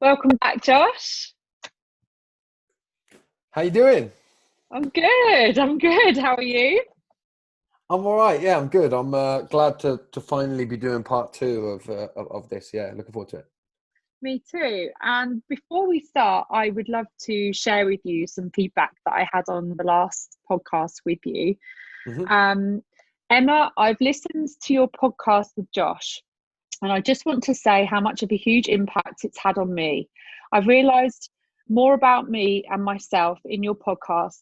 Welcome back, Josh. How you doing? I'm good. I'm good. How are you? I'm all right. Yeah, I'm good. I'm glad to finally be doing part two of this. Yeah, looking forward to it. Me too. And before we start, I would love to share with you some feedback that I had on the last podcast with you. Hmm. Um, Emma, I've listened to your podcast with Josh, and I just want to say how much of a huge impact it's had on me. I've realised more about me and myself in your podcast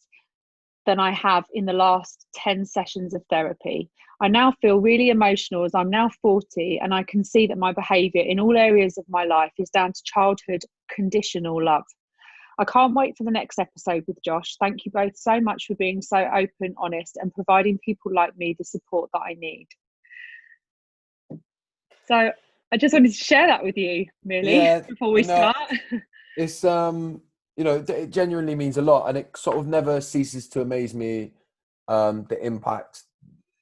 than I have in the last 10 sessions of therapy. I now feel really emotional as I'm now 40 and I can see that my behaviour in all areas of my life is down to childhood conditional love. I can't wait for the next episode with Josh. Thank you both so much for being so open, honest, and providing people like me the support that I need. So I just wanted to share that with you, really, Yeah, before we no, start. it's it genuinely means a lot, and it sort of never ceases to amaze me, the impact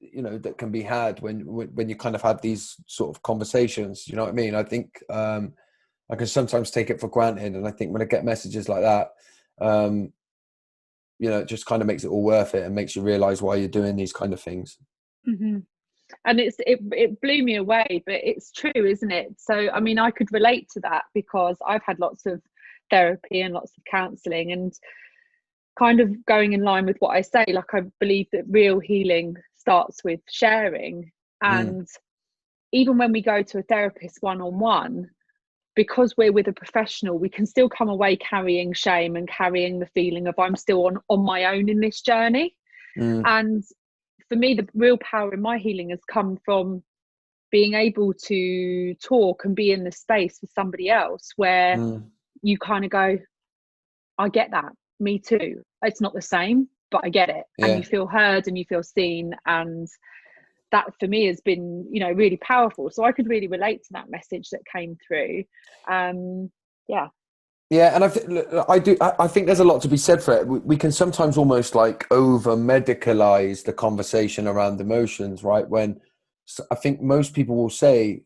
that can be had when you kind of have these sort of conversations. You know what I mean? I think I can sometimes take it for granted, and I think when I get messages like that, um, it just kind of makes it all worth it and makes you realize why you're doing these kind of things. Mm-hmm. And it blew me away, but it's true, isn't it? So I mean, I could relate to that because I've had lots of therapy and lots of counseling, and kind of going in line with what I say, like, I believe that real healing starts with sharing. Mm, And even when we go to a therapist one on one, because we're with a professional, we can still come away carrying shame and carrying the feeling of I'm still on my own in this journey. mm, And for me, the real power in my healing has come from being able to talk and be in the space with somebody else where mm. you kind of go, I get that, me too. It's not the same, but I get it. And you Yeah. feel heard and you feel seen. And that for me has been, really powerful. So I could really relate to that message that came through. Yeah. Yeah, and I think there's a lot to be said for it. We can sometimes almost like over medicalize the conversation around emotions, right? I think most people will say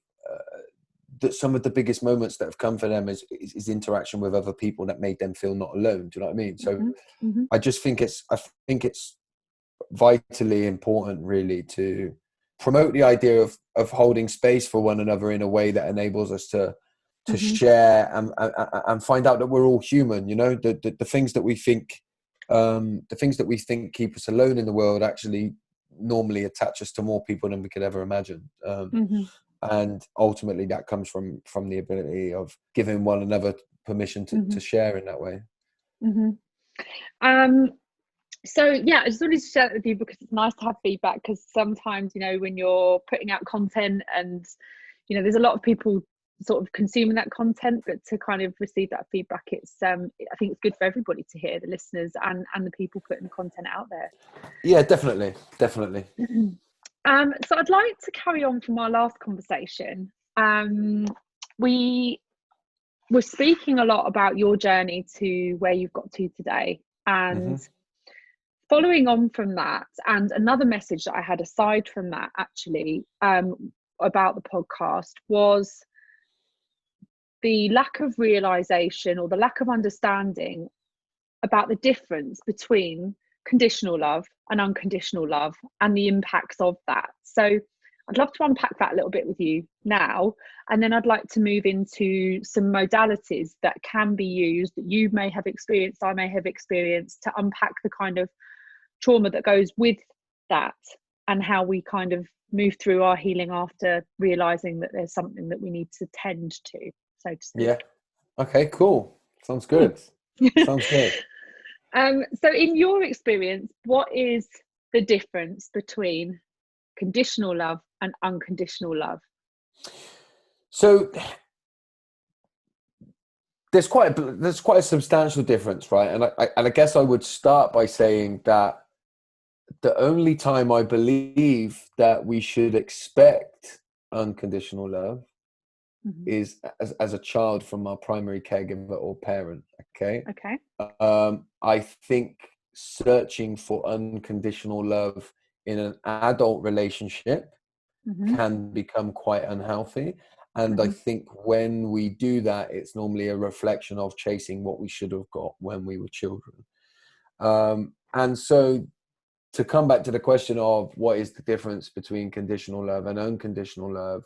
that some of the biggest moments that have come for them is interaction with other people that made them feel not alone. Do you know what I mean? So Mm-hmm. Mm-hmm. I think it's vitally important, really, to promote the idea of holding space for one another in a way that enables us to Mm-hmm. share and find out that we're all human. The things that we think, the things that we think keep us alone in the world actually normally attach us to more people than we could ever imagine. Mm-hmm. And ultimately that comes from the ability of giving one another permission Mm-hmm. to share in that way. Mm-hmm. Um, so yeah, I just wanted to share that with you because it's nice to have feedback, because sometimes, when you're putting out content and, there's a lot of people sort of consuming that content, but to kind of receive that feedback, it's I think it's good for everybody to hear, the listeners and the people putting the content out there. Yeah, definitely. So I'd like to carry on from our last conversation. We were speaking a lot about your journey to where you've got to today, Hmm. and following on from that, and another message that I had aside from that, actually, about the podcast, was the lack of realization or the lack of understanding about the difference between conditional love and unconditional love and the impacts of that. So I'd love to unpack that a little bit with you now, and then I'd like to move into some modalities that can be used that you may have experienced, I may have experienced, to unpack the kind of trauma that goes with that, and how we kind of move through our healing after realizing that there's something that we need to tend to, so to speak. Yeah. Okay, cool. Sounds good. Sounds good. So in your experience, what is the difference between conditional love and unconditional love? So there's quite a substantial difference, right? And I guess I would start by saying that the only time I believe that we should expect unconditional love Mm-hmm. is as a child from our primary caregiver or parent. Okay. Okay. I think searching for unconditional love in an adult relationship Mm-hmm. can become quite unhealthy. And I Mhm. think when we do that, it's normally a reflection of chasing what we should have got when we were children. And so to come back to the question of what is the difference between conditional love and unconditional love,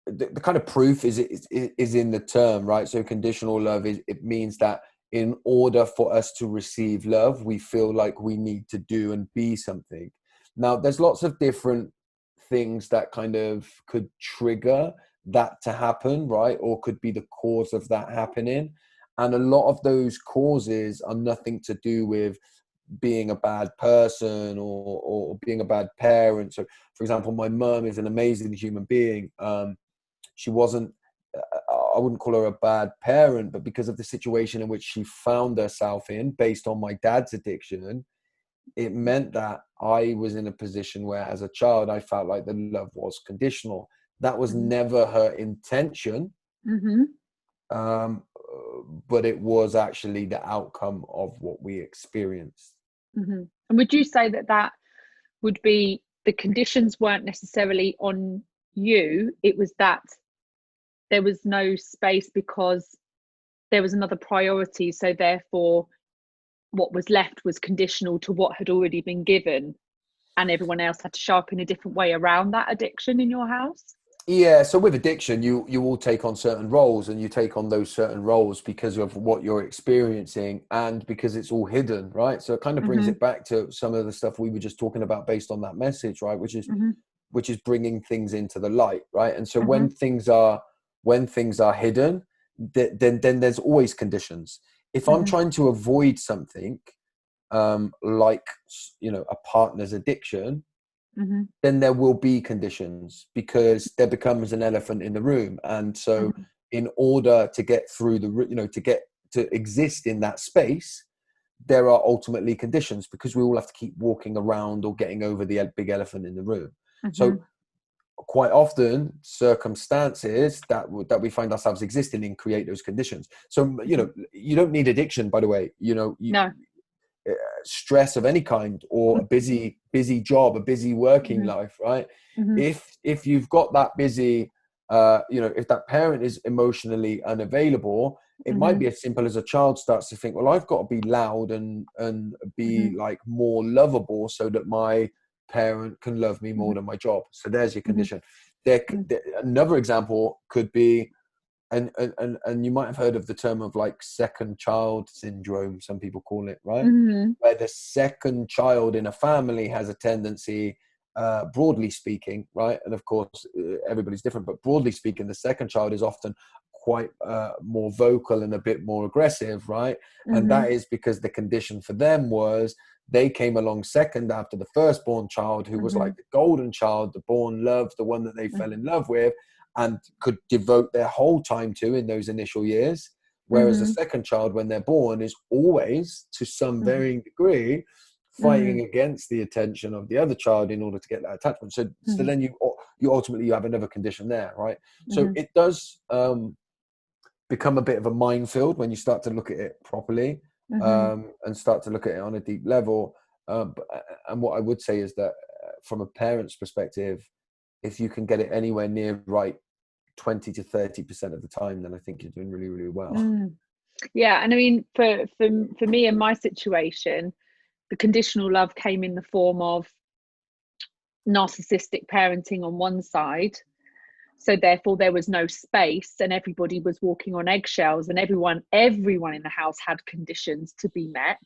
the kind of proof is in the term, right? So conditional love it means that in order for us to receive love, we feel like we need to do and be something. Now, there's lots of different things that kind of could trigger that to happen, right? Or could be the cause of that happening. And a lot of those causes are nothing to do with being a bad person or being a bad parent. So, for example, my mum is an amazing human being. She wasn't, I wouldn't call her a bad parent, but because of the situation in which she found herself in, based on my dad's addiction, it meant that I was in a position where, as a child, I felt like the love was conditional. That was Mhm. never her intention, Mhm. um, but it was actually the outcome of what we experienced. Mhm. And would you say that that would be the conditions weren't necessarily on you? It was that there was no space because there was another priority. So therefore, what was left was conditional to what had already been given, and everyone else had to show up in a different way around that addiction in your house. Yeah, so with addiction, you will take on certain roles, and you take on those certain roles because of what you're experiencing and because it's all hidden, right? So it kind of brings Mhm. it back to some of the stuff we were just talking about based on that message, right? Mhm. Which is bringing things into the light, right? And so Mhm. when things are hidden, then there's always conditions. If I'm Mhm. trying to avoid something, like a partner's addiction, Mhm. then there will be conditions because there becomes an elephant in the room. And so Mhm. in order to get through to get to exist in that space, there are ultimately conditions because we all have to keep walking around or getting over the big elephant in the room. So Mhm. quite often circumstances that we find ourselves existing in create those conditions. So Mhm. you don't need addiction, by the way. No. Stress of any kind or a busy job, a busy working Mhm. life, right? Mhm. If you've got that busy, if that parent is emotionally unavailable, it might Mhm. be as simple as a child starts to think, well, I've got to be loud and be Mhm. like more lovable so that my parent can love me more Mhm. than my job. So there's your Mhm. condition. Mhm. Another example could be, and you might have heard of the term of like second child syndrome, some people call it, right? Mhm. Where the second child in a family has a tendency, broadly speaking, right? And of course, everybody's different, but broadly speaking, the second child is often quite more vocal and a bit more aggressive, right? And that Mhm. is because the condition for them was they came along second after the firstborn child, who was like Mhm. the golden child, the born love, the one that they fell in Mhm. love with and could devote their whole time to in those initial years. Whereas the Mhm. second child, when they're born, is always, to some Mhm. varying degree, fighting Mhm. against the attention of the other child in order to get that attachment. So Mhm. then you ultimately you have another condition there, right? So Mhm. it does become a bit of a minefield when you start to look at it properly, Mhm. and start to look at it on a deep level. And what I would say is that from a parent's perspective, if you can get it anywhere near right 20 to 30% of the time, then I think you're doing really, really well. Mm. Yeah, and I mean, for me in my situation, the conditional love came in the form of narcissistic parenting on one side. So therefore there was no space and everybody was walking on eggshells, and everyone in the house had conditions to be met.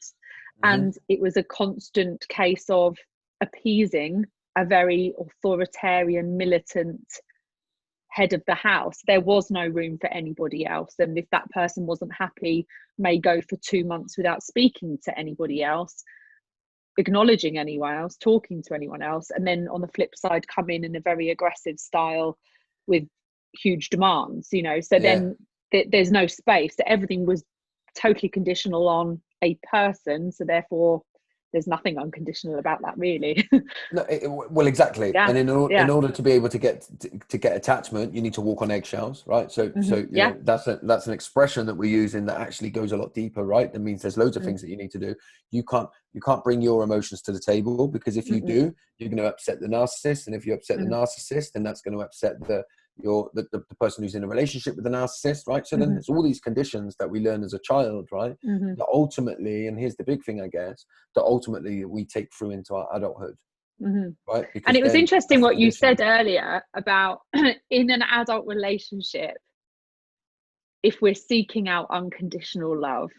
Hmm. And it was a constant case of appeasing a very authoritarian, militant head of the house. There was no room for anybody else, and if that person wasn't happy, may go for 2 months without speaking to anybody else, acknowledging anyone else, talking to anyone else, and then on the flip side come in a very aggressive style with huge demands, so Yeah. then there's no space. So everything was totally conditional on a person, so therefore there's nothing unconditional about that, really. No, well, exactly. Yeah, And in yeah. order to be able to get attachment, you need to walk on eggshells, right? So you Yeah. know, that's an expression that we use in that actually goes a lot deeper, right? That means there's loads of things that you need to do. You can't bring your emotions to the table, because if you do, you're going to upset the narcissist, and if you upset the narcissist, then that's going to upset the person who's in a relationship with the narcissist, right? So then there's all these conditions that we learn as a child, right? That ultimately, and here's the big thing, I guess, that ultimately we take through into our adulthood. Right? And Because it was then interesting what you said earlier about in an adult relationship, if we're seeking out unconditional love,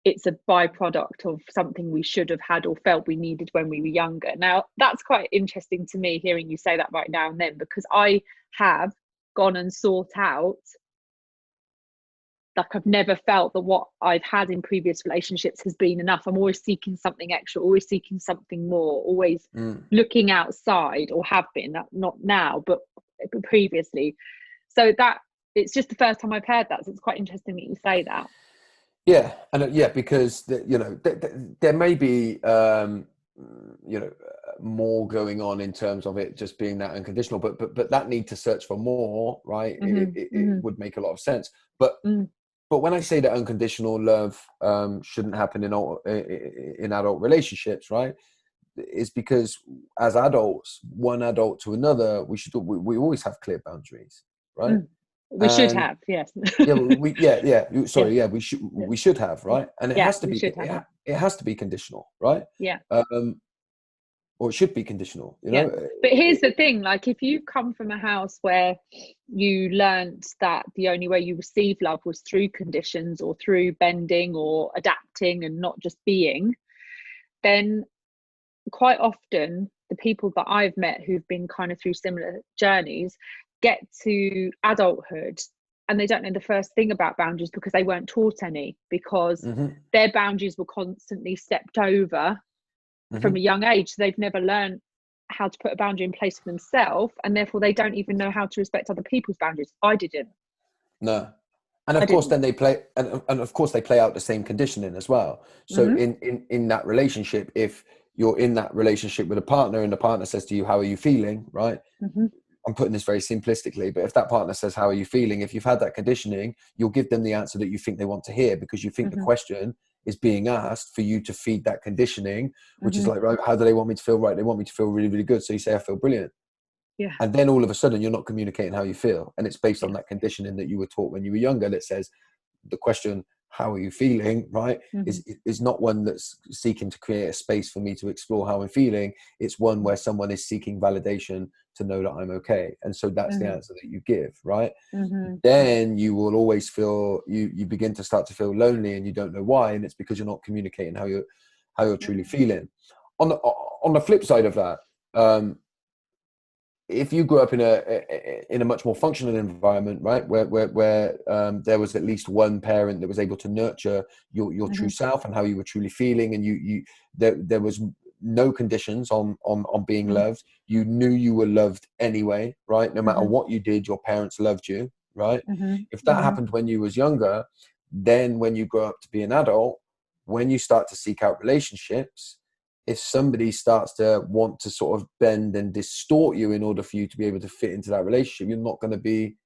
it's a byproduct of something we should have had or felt we needed when we were younger. Now, that's quite interesting to me, hearing you say that right now and then, because I have gone and sought out, like, I've never felt that what I've had in previous relationships has been enough. I'm always seeking something extra, always seeking something more, always looking outside, or have been, not now, but previously. So that, it's just the first time I've heard that. So it's quite interesting that you say that. Yeah, and because you know, there may be you know, more going on in terms of it just being that unconditional, but that need to search for more, right? It would make a lot of sense. But when I say that unconditional love shouldn't happen in adult relationships, right, is because as adults, one adult to another, we always have clear boundaries, right? We should have, yes. Yeah, sorry, yeah, we should have, right? And it Yeah, has to we be, should have. it has to be conditional, right? Yeah. Or it should be conditional, you Yeah. know. But here's the thing, like, if you come from a house where you learnt that the only way you receive love was through conditions, or through bending or adapting and not just being, then quite often the people that I've met who've been kind of through similar journeys get to adulthood and they don't know the first thing about boundaries, because they weren't taught any, because their boundaries were constantly stepped over from a young age. So they've never learned how to put a boundary in place for themselves, and therefore they don't even know how to respect other people's boundaries. I didn't. No. And of course, then they play, and of course they play out the same conditioning as well. So in that relationship, if you're in that relationship with a partner and the partner says to you, "How are you feeling?" Right? I'm putting this very simplistically, but if that partner says, "How are you feeling?" If you've had that conditioning, you'll give them the answer that you think they want to hear, because you think the question is being asked for you to feed that conditioning, which is like, right, how do they want me to feel? Right, they want me to feel really, really good. So you say, "I feel brilliant." Yeah. And then all of a sudden you're not communicating how you feel. And it's based on that conditioning that you were taught when you were younger, that says the question, "How are you feeling?" right, is not one that's seeking to create a space for me to explore how I'm feeling. It's one where someone is seeking validation to know that I'm okay. And so that's the answer that you give, right? Then you will always feel, you begin to start to feel lonely, and you don't know why. And it's because you're not communicating how you're truly feeling. On the flip side of that, if you grew up in a much more functional environment, right, where there was at least one parent that was able to nurture your true self and how you were truly feeling, and there was no conditions on being loved. You knew you were loved anyway, right? No matter what you did, your parents loved you, right? If that happened when you was younger, then when you grow up to be an adult, when you start to seek out relationships, if somebody starts to want to sort of bend and distort you in order for you to be able to fit into that relationship, you're not going to be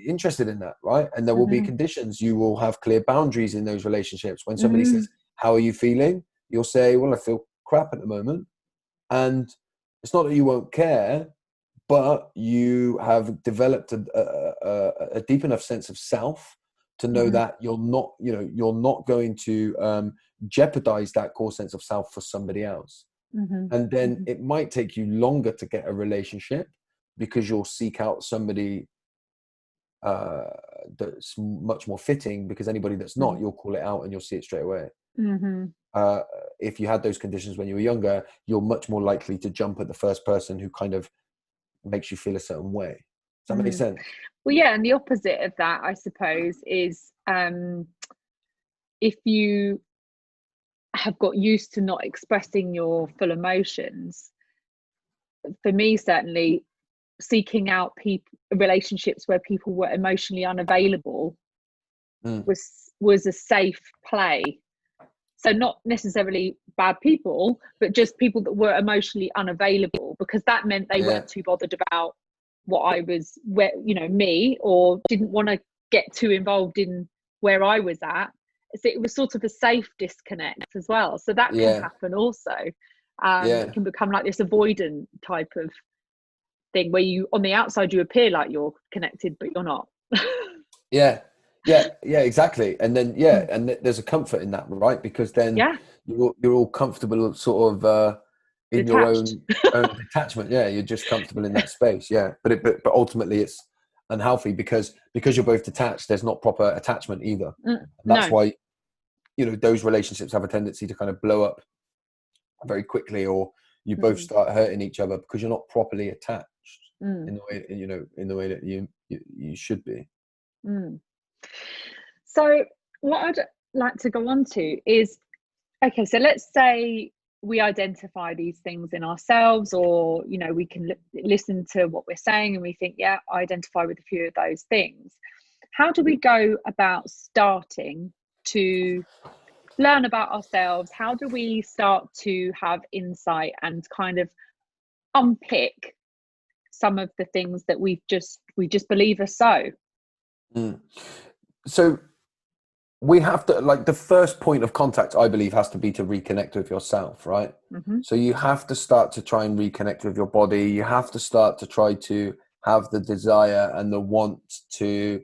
interested in that, right? And there will be conditions. You will have clear boundaries in those relationships. When somebody says, "How are you feeling?" you'll say, "Well, I feel crap at the moment." And it's not that you won't care, but you have developed a deep enough sense of self to know that you're not going to jeopardize that core sense of self for somebody else. And then it might take you longer to get a relationship, because you'll seek out somebody that's much more fitting, because anybody that's not, you'll call it out and you'll see it straight away. If you had those conditions when you were younger, you're much more likely to jump at the first person who kind of makes you feel a certain way. Does that make sense? Well, yeah, and the opposite of that, I suppose, is if you have got used to not expressing your full emotions. For me, certainly, seeking out relationships where people were emotionally unavailable was a safe play. So not necessarily bad people, but just people that were emotionally unavailable, because that meant they weren't too bothered about what I was, where, you know, me, or didn't want to get too involved in where I was at. So it was sort of a safe disconnect as well. So that can happen also. It can become like this avoidant type of thing where you, on the outside, you appear like you're connected, but you're not. Yeah, exactly. And then and there's a comfort in that, right? Because then you're all comfortable, sort of in your own detachment. Yeah, you're just comfortable in that space. Yeah, but ultimately it's unhealthy because you're both detached. There's not proper attachment either. That's why, you know, those relationships have a tendency to kind of blow up very quickly, or you both start hurting each other because you're not properly attached in the way, you know, in the way that you should be. So what I'd like to go on to is, okay, so let's say we identify these things in ourselves, or, you know, we can listen to what we're saying and we think, yeah, I identify with a few of those things. How do we go about starting to learn about ourselves? How do we start to have insight and kind of unpick some of the things that we just believe are so? So we have to, like, the first point of contact, I believe, has to be to reconnect with yourself, right? So you have to start to try and reconnect with your body. You have to start to try to have the desire and the want to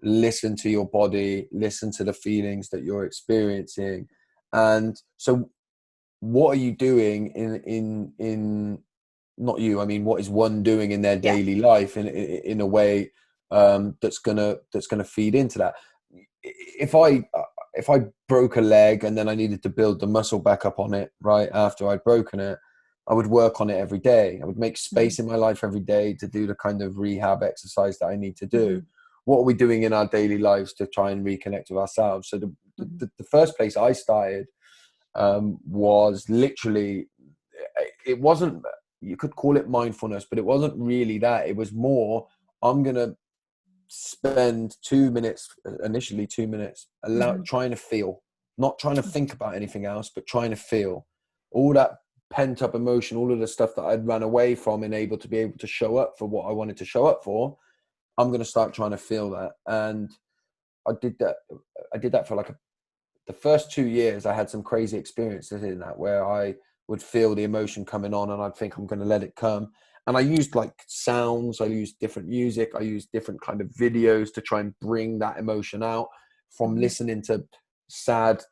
listen to your body, listen to the feelings that you're experiencing. And so what are you doing in not you, I mean, what is one doing in their daily life in a way that's gonna feed into that? If I broke a leg and then I needed to build the muscle back up on it right after I'd broken it, I would work on it every day. I would make space in my life every day to do the kind of rehab exercise that I need to do. What are we doing in our daily lives to try and reconnect with ourselves? So the first place I started was literally, it wasn't, you could call it mindfulness, but it wasn't really that. It was more, I'm going to spend 2 minutes, initially 2 minutes, trying to feel, not trying to think about anything else, but trying to feel all that pent up emotion, all of the stuff that I'd run away from and able to show up for what I wanted to show up for. I'm going to start trying to feel that. And I did that for like the first 2 years. I had some crazy experiences in that where I would feel the emotion coming on and I'd think I'm going to let it come. And I used like sounds, I used different music, I used different kind of videos to try and bring that emotion out from listening to sad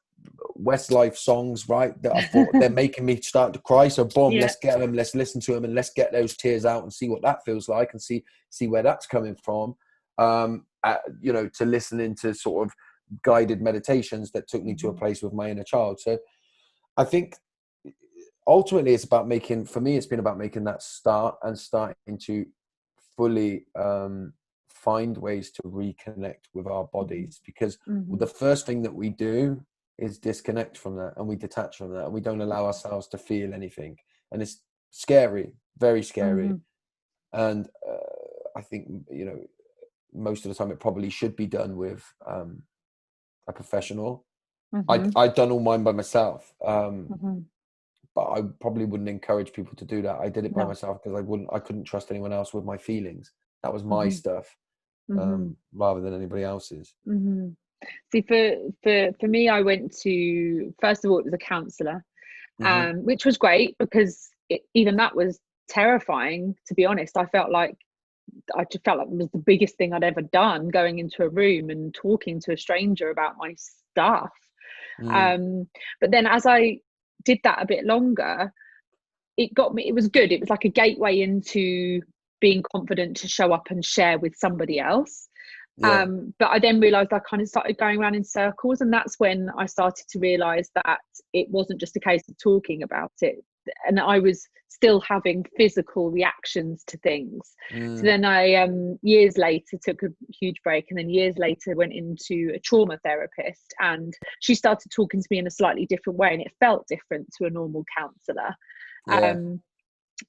Westlife songs, right? That I thought they're making me start to cry. So boom, let's get them, let's listen to them, and let's get those tears out and see what that feels like and see where that's coming from. You know, to listening to sort of guided meditations that took me to a place with my inner child. So I think ultimately it's about making, for me, it's been about making that start and starting to fully find ways to reconnect with our bodies, because the first thing that we do is disconnect from that, and we detach from that, and we don't allow ourselves to feel anything, and it's scary, very scary. And I think, you know, most of the time it probably should be done with a professional. I'd done all mine by myself, but I probably wouldn't encourage people to do that. I did it by myself because I couldn't trust anyone else with my feelings. That was my stuff, rather than anybody else's. See, for me, I went to, first of all, it was a counsellor, which was great because even that was terrifying, to be honest. I just felt like it was the biggest thing I'd ever done, going into a room and talking to a stranger about my stuff. But then as I did that a bit longer, it was good. It was like a gateway into being confident to show up and share with somebody else. But I then realized I kind of started going around in circles, and that's when I started to realize that it wasn't just a case of talking about it, and I was still having physical reactions to things. So then I years later took a huge break, and then years later went into a trauma therapist, and she started talking to me in a slightly different way, and it felt different to a normal counselor.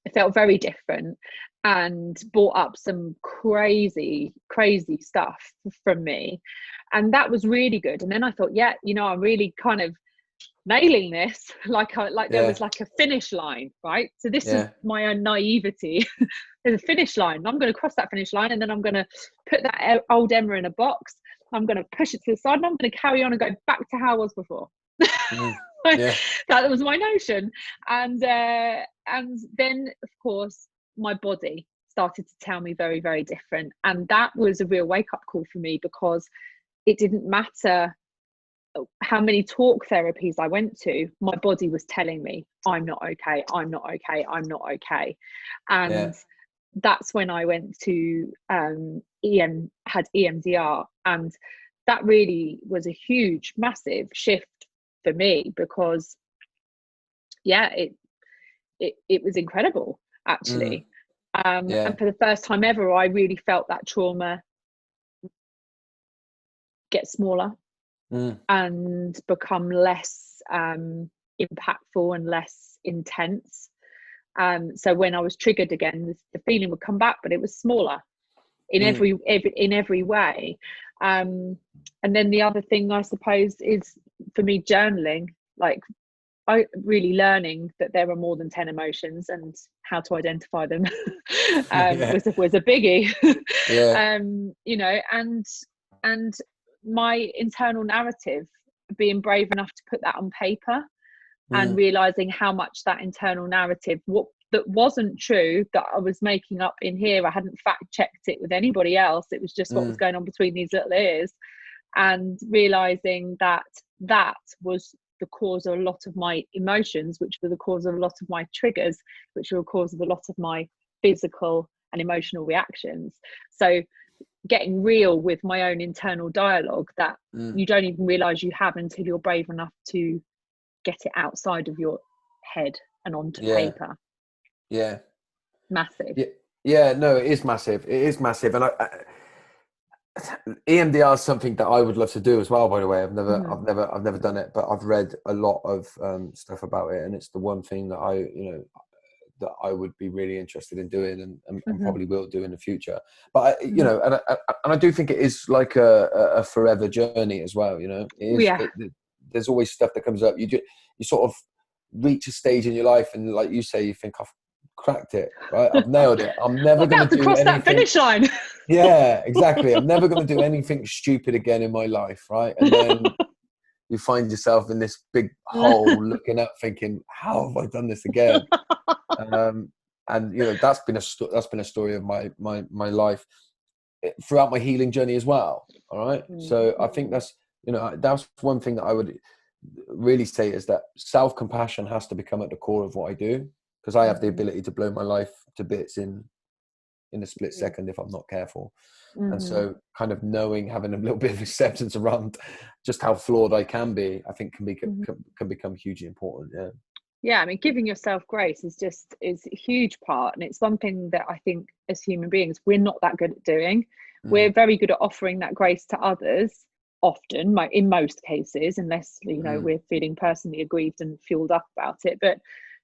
It felt very different and brought up some crazy stuff from me, and that was really good. And then I thought, yeah, you know, I'm really kind of nailing this, like there Yeah. was like a finish line, right? So this is Yeah. my own naivety. There's a finish line. I'm going to cross that finish line, and then I'm going to put that old Emma in a box. I'm going to push it to the side, and I'm going to carry on and go back to how I was before. Yeah. That was my notion. And then of course my body started to tell me very, very different, and that was a real wake-up call for me, because it didn't matter how many talk therapies I went to, my body was telling me I'm not okay, I'm not okay, I'm not okay. And that's when I went to had EMDR, and that really was a huge, massive shift for me, because it was incredible, actually. And for the first time ever, I really felt that trauma get smaller and become less impactful and less intense. So when I was triggered again, the feeling would come back, but it was smaller in every way. And then the other thing, I suppose, is for me, journaling. Like, I really learning that there are more than 10 emotions, and how to identify them was a biggie. You know, and my internal narrative, being brave enough to put that on paper, and realizing how much that internal narrative, that wasn't true, that I was making up in here. I hadn't fact checked it with anybody else. It was just what was going on between these little ears, and realizing that that was the cause of a lot of my emotions, which were the cause of a lot of my triggers, which were the cause of a lot of my physical and emotional reactions. So getting real with my own internal dialogue that you don't even realize you have until you're brave enough to get it outside of your head and onto paper. Massive. No, it is massive. It is massive. And EMDR is something that I would love to do as well, by the way. I've never done it, but I've read a lot of stuff about it, and it's the one thing that that I would be really interested in doing, and probably will do in the future. But and I do think it is like a forever journey as well. It is. There's always stuff that comes up. You sort of reach a stage in your life, and like you say, you think, I've cracked it, right? I've nailed it. I'm never going to cross that finish line. Yeah, exactly. I'm never going to do anything stupid again in my life, right? And then you find yourself in this big hole, looking up, thinking, "How have I done this again?" And that's been a story of my life throughout my healing journey as well. All right. So I think that's one thing that I would really say, is that self-compassion has to become at the core of what I do, because I have the ability to blow my life to bits in a split second if I'm not careful. And so kind of having a little bit of acceptance around just how flawed I can be, I think can become hugely important. I mean, giving yourself grace is a huge part, and it's something that I think as human beings we're not that good at doing. We're very good at offering that grace to others, often, in most cases, unless we're feeling personally aggrieved and fueled up about it. But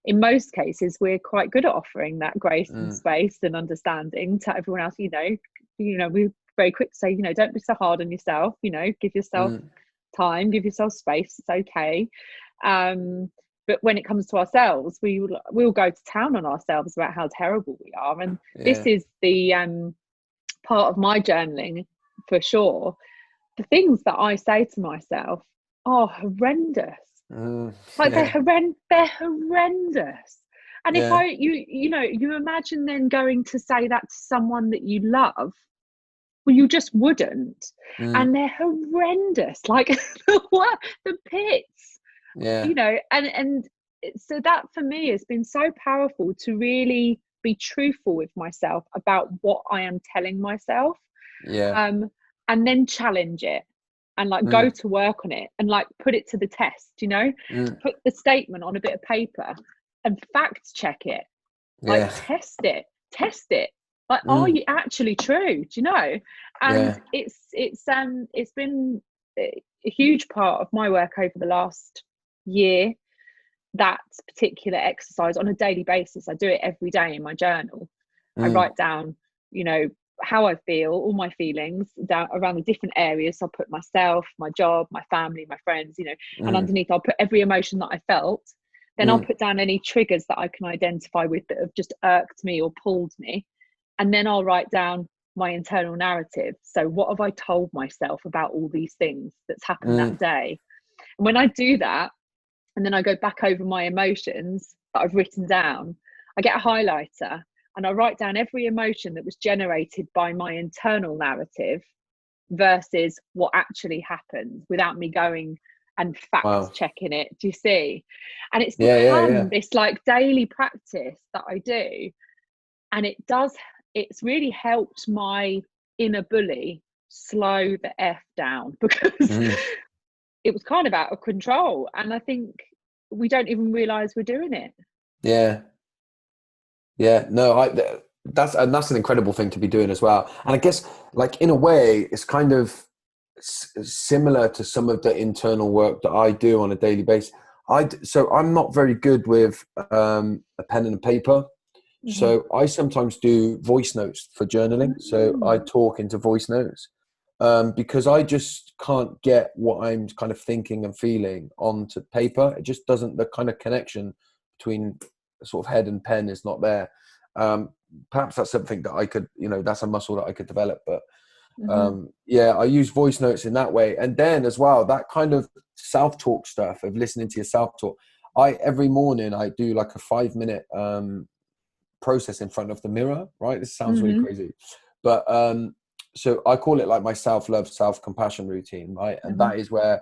in most cases, we're quite good at offering that grace and space and understanding to everyone else. We're very quick to say, don't be so hard on yourself. Give yourself time, give yourself space. It's okay. But when it comes to ourselves, we'll go to town on ourselves about how terrible we are. And this is the part of my journaling, for sure. The things that I say to myself are horrendous. They're horrendous. And if you imagine then going to say that to someone that you love, well, you just wouldn't. And they're horrendous, like the pits. And so that for me has been so powerful, to really be truthful with myself about what I am telling myself, and then challenge it, and go to work on it, and put it to the test, put the statement on a bit of paper and fact check it, test it, are you actually true, and it's been a huge part of my work over the last year, that particular exercise on a daily basis. I do it every day in my journal. I write down how I feel, all my feelings down around the different areas. So I'll put myself, my job, my family, my friends, you know, and underneath I'll put every emotion that I felt. Then I'll put down any triggers that I can identify with that have just irked me or pulled me. And then I'll write down my internal narrative. So what have I told myself about all these things that's happened that day? And when I do that, and then I go back over my emotions that I've written down, I get a highlighter and I write down every emotion that was generated by my internal narrative versus what actually happened without me going and fact checking it. Do you see? And it's become this like daily practice that I do. And it's really helped my inner bully slow the F down, because it was kind of out of control. And I think we don't even realize we're doing it. No, that's an incredible thing to be doing as well. And I guess, like, in a way, it's kind of similar to some of the internal work that I do on a daily basis. So I'm not very good with a pen and a paper. So I sometimes do voice notes for journaling. So I talk into voice notes because I just can't get what I'm kind of thinking and feeling onto paper. It just doesn't, the kind of connection between sort of head and pen is not there. Perhaps that's something that I could, that's a muscle that I could develop. But I use voice notes in that way. And then as well, that kind of self-talk stuff of listening to your self-talk. Every morning I do like a 5-minute process in front of the mirror, right? This sounds really crazy, but so I call it like my self-love, self-compassion routine, right? And that is where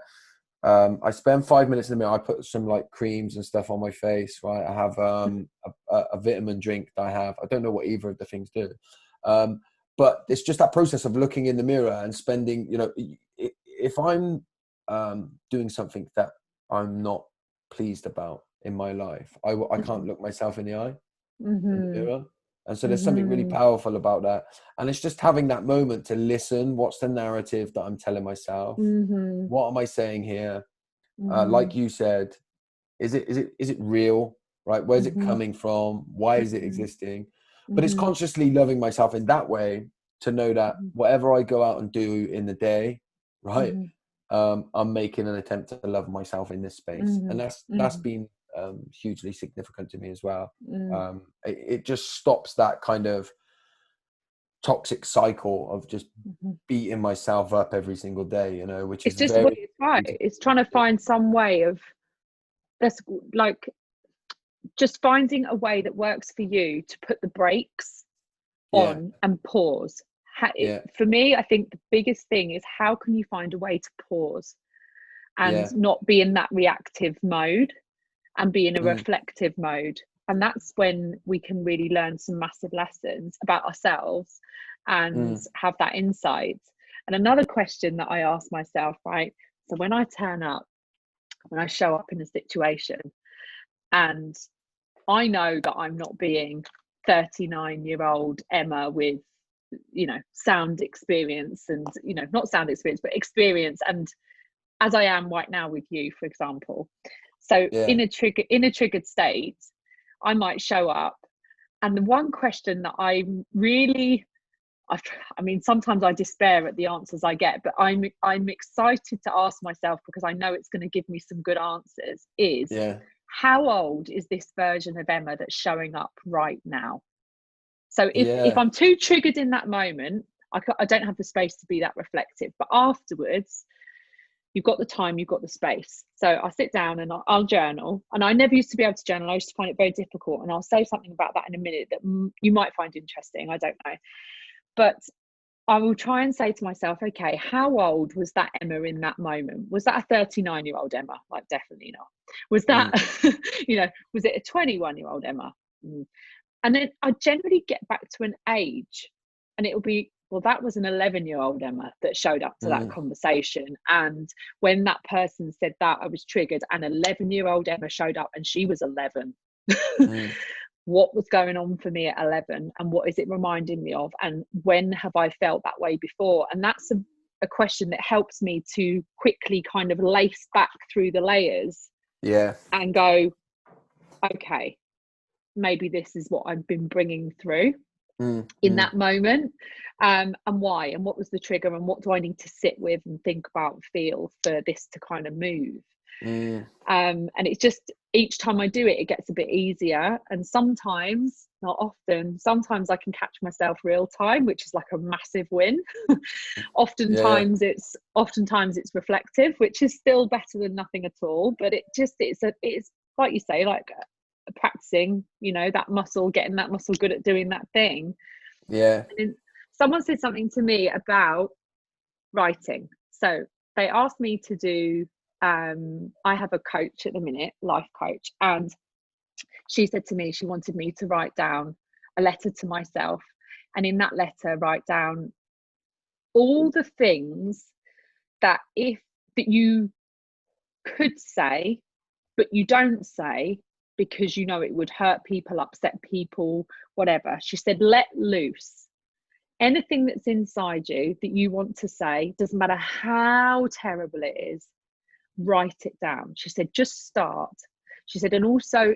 I spend 5 minutes in the mirror. I put some like creams and stuff on my face, right? I have a vitamin drink that I have. I don't know what either of the things do, but it's just that process of looking in the mirror and spending, if I'm doing something that I'm not pleased about in my life, I can't look myself in the eye. In the mirror. And so there's something really powerful about that, and it's just having that moment to listen. What's the narrative that I'm telling myself? What am I saying here? Like you said, is it real, right? Where's it coming from? Why is it existing? But it's consciously loving myself in that way, to know that whatever I go out and do in the day, right, I'm making an attempt to love myself in this space. And that's been hugely significant to me as well. It just stops that kind of toxic cycle of just beating myself up every single day, which it's is just very, it's trying to find some way of this, like just finding a way that works for you to put the brakes on and pause. For me, I think the biggest thing is, how can you find a way to pause and not be in that reactive mode and be in a reflective mode? And that's when we can really learn some massive lessons about ourselves and have that insight. And another question that I ask myself, right? So when I turn up, when I show up in a situation, and I know that I'm not being 39-year-old Emma with, sound experience and, not sound experience, but experience. And as I am right now with you, for example. So in a triggered state, I might show up, and the one question that sometimes I despair at the answers I get, but I'm excited to ask myself, because I know it's going to give me some good answers, is how old is this version of Emma that's showing up right now? So if I'm too triggered in that moment, I don't have the space to be that reflective. But afterwards, you've got the time, you've got the space. So I sit down and I'll journal. And I never used to be able to journal. I used to find it very difficult. And I'll say something about that in a minute that you might find interesting. I don't know. But I will try and say to myself, okay, how old was that Emma in that moment? Was that a 39-year-old Emma? Like, definitely not. Was that, was it a 21-year-old Emma? And then I generally get back to an age, and it'll be, well, that was an 11-year-old Emma that showed up to that conversation. And when that person said that, I was triggered. And 11-year-old Emma showed up, and she was 11. What was going on for me at 11, and what is it reminding me of? And when have I felt that way before? And that's a question that helps me to quickly kind of lace back through the layers and go, okay, maybe this is what I've been bringing through. in that moment, and why, and what was the trigger, and what do I need to sit with and think about and feel for this to kind of move. And it's just, each time I do it, it gets a bit easier. And sometimes, not often, sometimes I can catch myself real time, which is like a massive win. oftentimes it's reflective, which is still better than nothing at all. But it's like you say, like practicing, that muscle, getting that muscle good at doing that thing. Yeah. And someone said something to me about writing. So they asked me to do, I have a coach at the minute, life coach, and she said to me she wanted me to write down a letter to myself, and in that letter write down all the things that you could say but you don't say because it would hurt people, upset people, whatever. She said, let loose anything that's inside you that you want to say, doesn't matter how terrible it is, write it down. She said, just start. She said, and also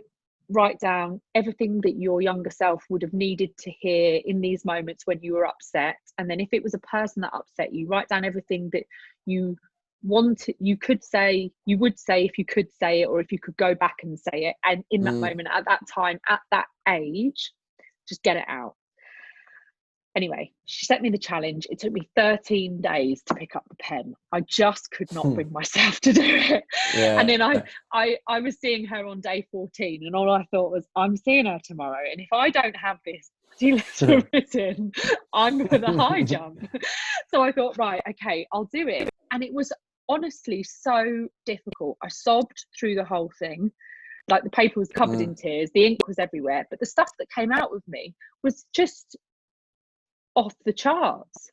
write down everything that your younger self would have needed to hear in these moments when you were upset. And then if it was a person that upset you, write down everything that you would say if you could say it, or if you could go back and say it. And in that moment, at that time, at that age, just get it out. Anyway, she set me the challenge. It took me 13 days to pick up the pen. I just could not bring myself to do it. Yeah. And then I was seeing her on day 14, and all I thought was, I'm seeing her tomorrow. And if I don't have this letter written, I'm for the high jump. So I thought, right, okay, I'll do it. And it was honestly so difficult. I sobbed through the whole thing. Like, the paper was covered in tears. The ink was everywhere. But the stuff that came out of me was just off the charts.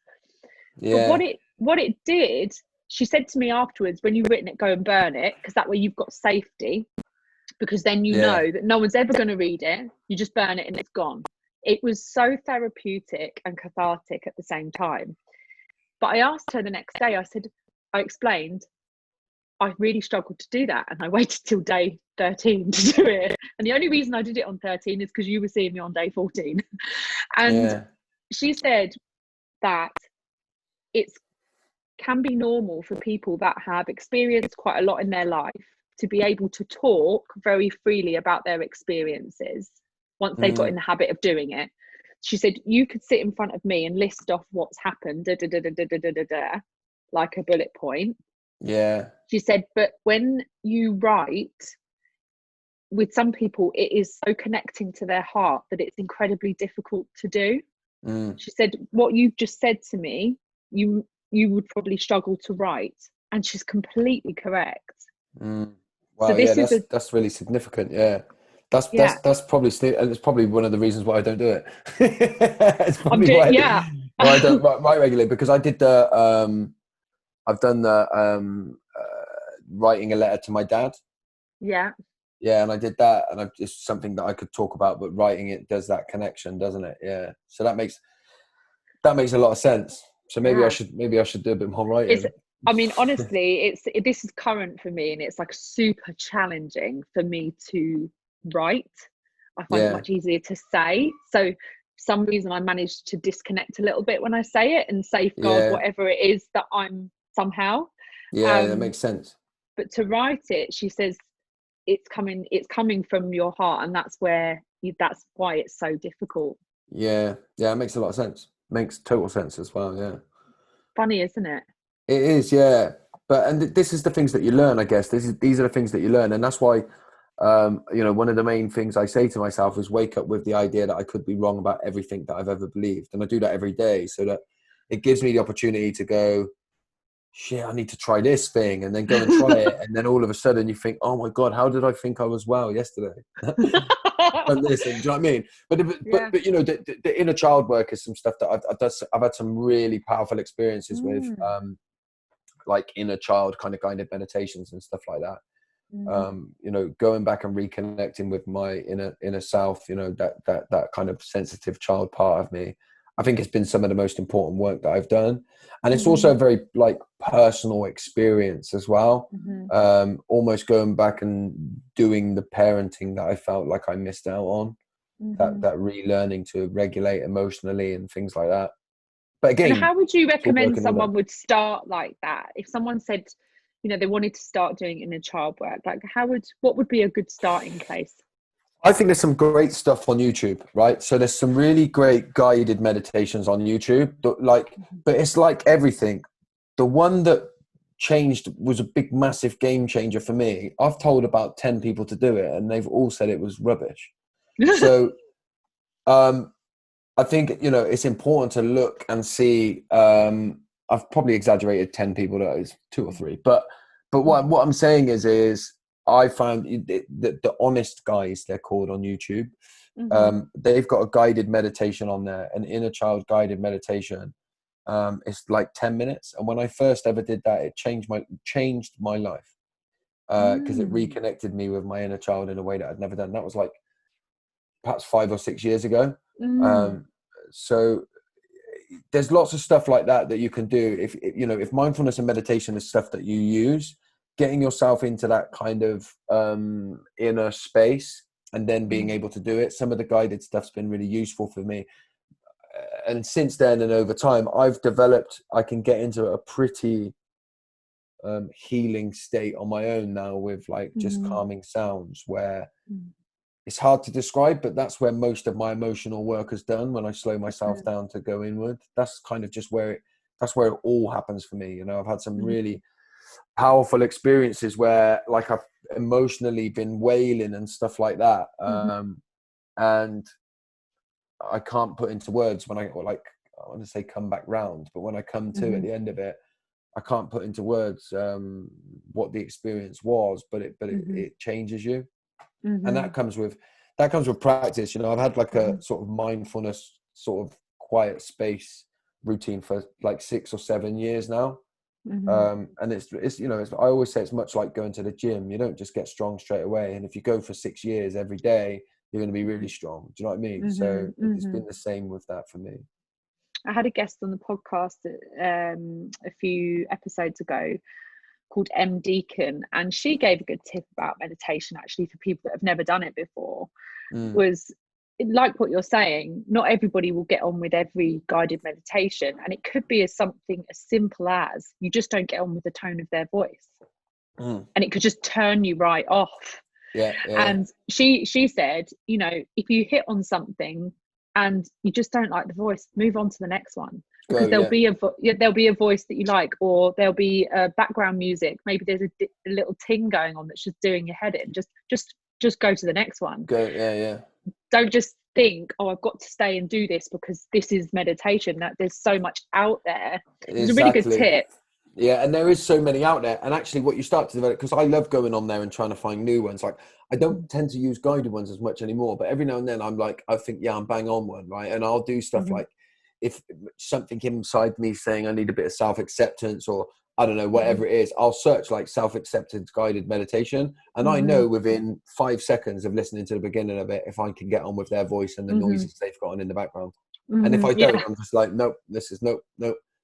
Yeah. But what it did, she said to me afterwards, when you've written it, go and burn it, because that way you've got safety, because then you know that no one's ever going to read it. You just burn it and it's gone. It was so therapeutic and cathartic at the same time. But I asked her the next day, I explained I really struggled to do that, and I waited till day 13 to do it. And the only reason I did it on 13 is because you were seeing me on day 14. And she said that it can be normal for people that have experienced quite a lot in their life to be able to talk very freely about their experiences once they got in the habit of doing it. She said, you could sit in front of me and list off what's happened, like a bullet point. Yeah. She said, but when you write, with some people, it is so connecting to their heart that it's incredibly difficult to do. She said, what you've just said to me, you would probably struggle to write. And she's completely correct. Wow, so that's really significant. Yeah. That's probably and it's probably one of the reasons why I don't do it. It's probably why I don't write regularly, because I did I've done the writing a letter to my dad. Yeah, and I did that, and it's something that I could talk about, but writing it does that connection, doesn't it? Yeah. So that makes a lot of sense. So maybe I should do a bit more writing. Honestly, this is current for me, and it's like super challenging for me to write. I find it much easier to say. So for some reason I managed to disconnect a little bit when I say it and safeguard whatever it is that I'm somehow. That makes sense. But to write it, she says, it's coming from your heart, and that's why it's so difficult. It makes a lot of sense. Makes total sense as well. Yeah. Funny, isn't it? It is, yeah. But this is the things that you learn, I guess. These are the things that you learn, and that's why one of the main things I say to myself is wake up with the idea that I could be wrong about everything that I've ever believed, and I do that every day, so that it gives me the opportunity to go, shit, I need to try this thing, and then go and try it, and then all of a sudden you think, oh my god, how did I think I was well yesterday? But listen, do you know what I mean? But the inner child work is some stuff that I've had some really powerful experiences with, like inner child kind of guided meditations and stuff like that. Going back and reconnecting with my inner self, that kind of sensitive child part of me. I think it's been some of the most important work that I've done. And it's also a very like personal experience as well. Almost going back and doing the parenting that I felt like I missed out on. that relearning to regulate emotionally and things like that. But again, and how would you it's all recommend working on someone that. would start like that? If someone said, they wanted to start doing inner child work, like what would be a good starting place? I think there's some great stuff on YouTube, right? So there's some really great guided meditations on YouTube. But it's like everything. The one that changed was a big, massive game changer for me. I've told about 10 people to do it, and they've all said it was rubbish. So I think, it's important to look and see. I've probably exaggerated 10 people. That is 2 or 3. But what I'm saying is I found that the honest guys, they're called on YouTube. They've got a guided meditation on there, an inner child guided meditation. It's like 10 minutes. And when I first ever did that, it changed my life. Because it reconnected me with my inner child in a way that I'd never done. That was like perhaps 5 or 6 years ago. So there's lots of stuff like that you can do. If mindfulness and meditation is stuff that you use, getting yourself into that kind of inner space and then being able to do it. Some of the guided stuff's been really useful for me. And since then and over time, I can get into a pretty healing state on my own now with like just calming sounds where it's hard to describe, but that's where most of my emotional work is done. When I slow myself down to go inward, that's kind of just where it all happens for me. I've had some really powerful experiences where like I've emotionally been wailing and stuff like that. And I can't put into words I want to say come back round, but when I come to at the end of it, I can't put into words what the experience was, but it changes you. And that comes with practice. I've had like a sort of mindfulness, sort of quiet space routine for like 6 or 7 years now. And it's I always say it's much like going to the gym. You don't just get strong straight away. And if you go for 6 years every day, you're going to be really strong. Do you know what I mean? So it's been the same with that for me. I had a guest on the podcast a few episodes ago called M. Deacon, and she gave a good tip about meditation actually for people that have never done it before. Was like what you're saying, not everybody will get on with every guided meditation, and it could be something as simple as you just don't get on with the tone of their voice, and it could just turn you right off. And she said, if you hit on something and you just don't like the voice, move on to the next one, because there'll be a voice that you like, or there'll be background music. Maybe there's a little ting going on that's just doing your head in. Just go to the next one. Don't just think, I've got to stay and do this because this is meditation. That there's so much out there. It's a really good tip. Yeah, and there is so many out there. And actually what you start to develop, because I love going on there and trying to find new ones. Like I don't tend to use guided ones as much anymore, but every now and then I think, I'm bang on one, right? And I'll do stuff like if something inside me saying I need a bit of self-acceptance, or I don't know, whatever it is, I'll search like self-acceptance guided meditation. And I know within 5 seconds of listening to the beginning of it, if I can get on with their voice and the noises they've got on in the background. And if I don't, I'm just like, nope, this is nope.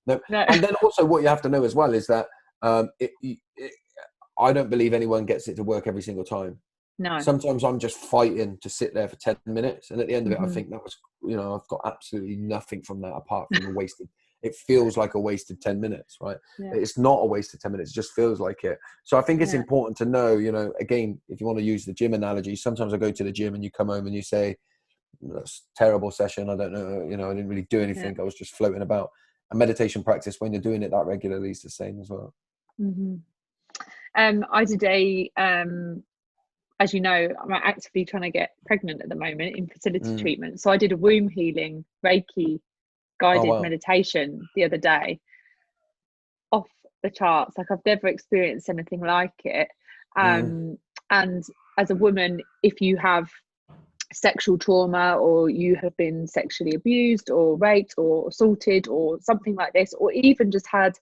No. And then also what you have to know as well is that I don't believe anyone gets it to work every single time. No. Sometimes I'm just fighting to sit there for 10 minutes. And at the end of it, I think that was, I've got absolutely nothing from that apart from it feels like a wasted 10 minutes, right? Yeah. It's not a wasted 10 minutes. It just feels like it. So I think it's important to know, again, if you want to use the gym analogy, sometimes I go to the gym and you come home and you say, that's a terrible session. I don't know, I didn't really do anything. I was just floating about. A meditation practice, when you're doing it that regularly, is the same as well. I did as you know, I'm actively trying to get pregnant at the moment in fertility treatment. So I did a womb healing Reiki guided meditation the other day. Off the charts. Like I've never experienced anything like it. And as a woman, if you have sexual trauma, or you have been sexually abused or raped or assaulted or something like this, or even just had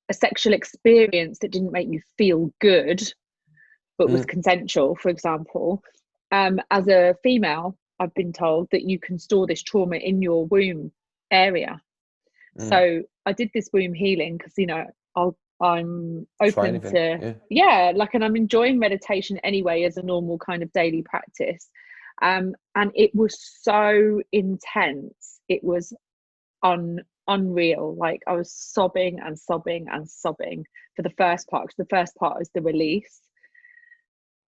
a sexual experience that didn't make you feel good but was consensual, for example, as a female, I've been told that you can store this trauma in your womb area. So I did this womb healing because I'm open to and I'm enjoying meditation anyway as a normal kind of daily practice. And it was so intense. It was unreal. Like, I was sobbing and sobbing and sobbing for the first part, because the first part is the release,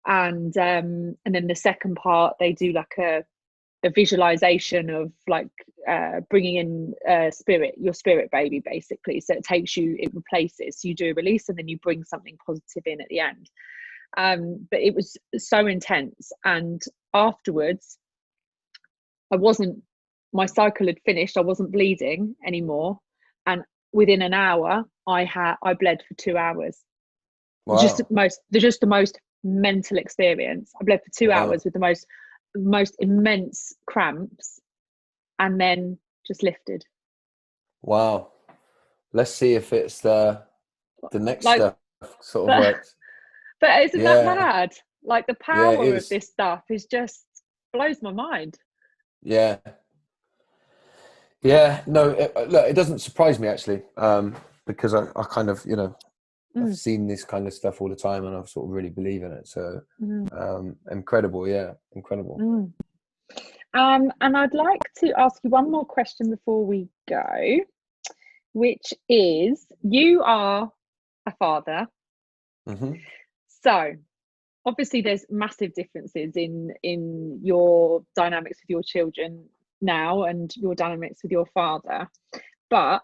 and then the second part they do like a visualization of like bringing in your spirit baby, basically. So it replaces, so you do a release and then you bring something positive in at the end. But it was so intense, and afterwards my cycle had finished, I wasn't bleeding anymore, and within an hour I bled for 2 hours. Wow. Just the most mental experience. I bled for 2 hours with the most immense cramps, and then just lifted. Wow. Let's see if it's the next Like, stuff sort of works. But isn't that Yeah. mad? Like, the Yeah, it power of is. this stuff is just blows my mind. Yeah. Yeah. No, look, it doesn't surprise me actually, because I kind of, I've seen this kind of stuff all the time, and I sort of really believe in it. So, incredible. Yeah. Incredible. And I'd like to ask you one more question before we go, which is, you are a father. Mm-hmm. So obviously there's massive differences in your dynamics with your children now and your dynamics with your father. But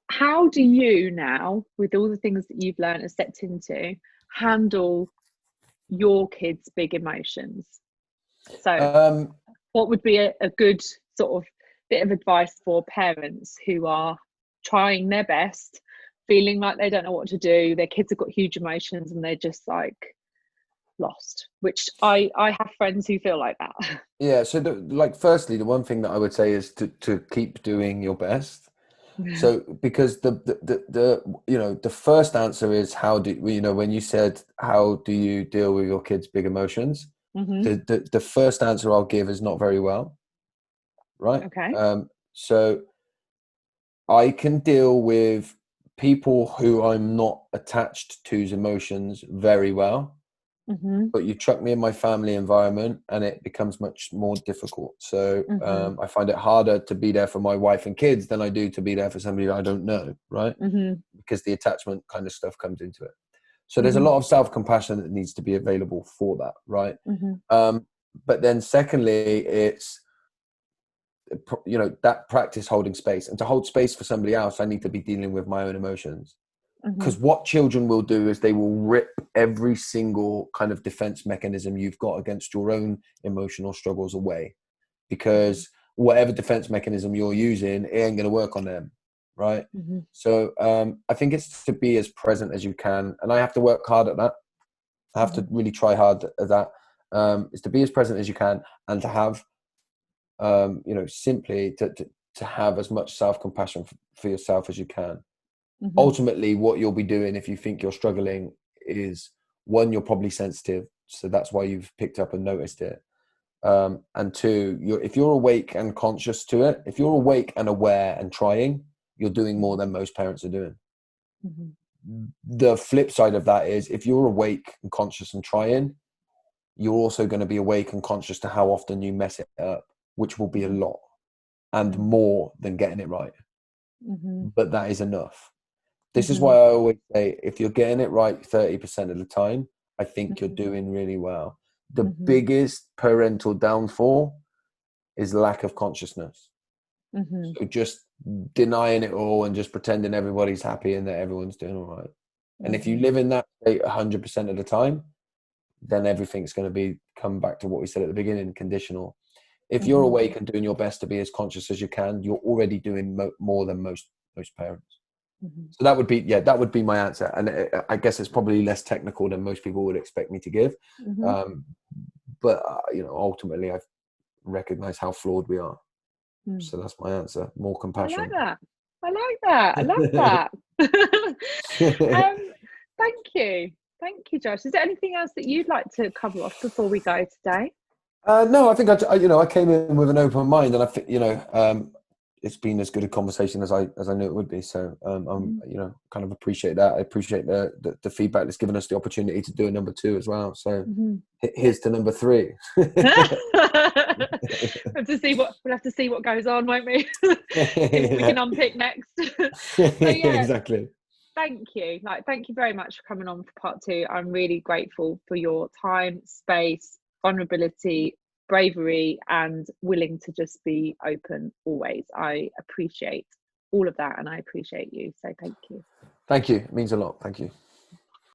how do you now, with all the things that you've learned and stepped into, handle your kids' big emotions? So what would be a good sort of bit of advice for parents who are trying their best, feeling like they don't know what to do, their kids have got huge emotions and they're just like lost, which I have friends who feel like that. Yeah. So firstly, the one thing that I would say is to keep doing your best. So, because the first answer is, how do when you said, how do you deal with your kids' big emotions? The first answer I'll give is not very well. Right. Okay. So I can deal with people who I'm not attached to's emotions very well. But you chuck me in my family environment and it becomes much more difficult. So I find it harder to be there for my wife and kids than I do to be there for somebody I don't know, right? Because the attachment kind of stuff comes into it. So there's a lot of self-compassion that needs to be available for that, right? But then secondly, it's, that practice holding space. And to hold space for somebody else, I need to be dealing with my own emotions. Because what children will do is they will rip every single kind of defense mechanism you've got against your own emotional struggles away, because whatever defense mechanism you're using, it ain't going to work on them, right? So I think it's to be as present as you can, and I have to work hard at that. I have to really try hard at that. Is to be as present as you can, and to have simply to have as much self-compassion for yourself as you can. Ultimately, what you'll be doing if you think you're struggling is, one, you're probably sensitive, so that's why you've picked up and noticed it. And two, if you're awake and conscious to it, if you're awake and aware and trying, you're doing more than most parents are doing. The flip side of that is, if you're awake and conscious and trying, you're also going to be awake and conscious to how often you mess it up, which will be a lot and more than getting it right. But that is enough. This is why I always say, if you're getting it right 30% of the time, I think you're doing really well. The biggest parental downfall is lack of consciousness. So just denying it all and just pretending everybody's happy and that everyone's doing all right. And if you live in that state 100% of the time, then everything's going to come back to what we said at the beginning, conditional. If you're awake and doing your best to be as conscious as you can, you're already doing more than most parents. So that would be my answer. And I guess it's probably less technical than most people would expect me to give. But ultimately I recognize how flawed we are. So that's my answer. More compassion. I like that. I love that. Thank you, Josh. Is there anything else that you'd like to cover off before we go today? No, I think I came in with an open mind, and I think it's been as good a conversation as I knew it would be. So I'm Mhm. you know, kind of appreciate that. I appreciate the feedback that's given us the opportunity to do a number 2 as well. So Mhm. here's to number 3. We'll have to see what goes on, won't we? See what we Yeah. can unpick next. So yeah, Exactly. thank you. Like, thank you very much for coming on for part 2. I'm really grateful for your time, space, vulnerability, bravery, and willing to just be open always. I appreciate all of that, and I appreciate you. So thank you. Thank you. It means a lot. Thank you.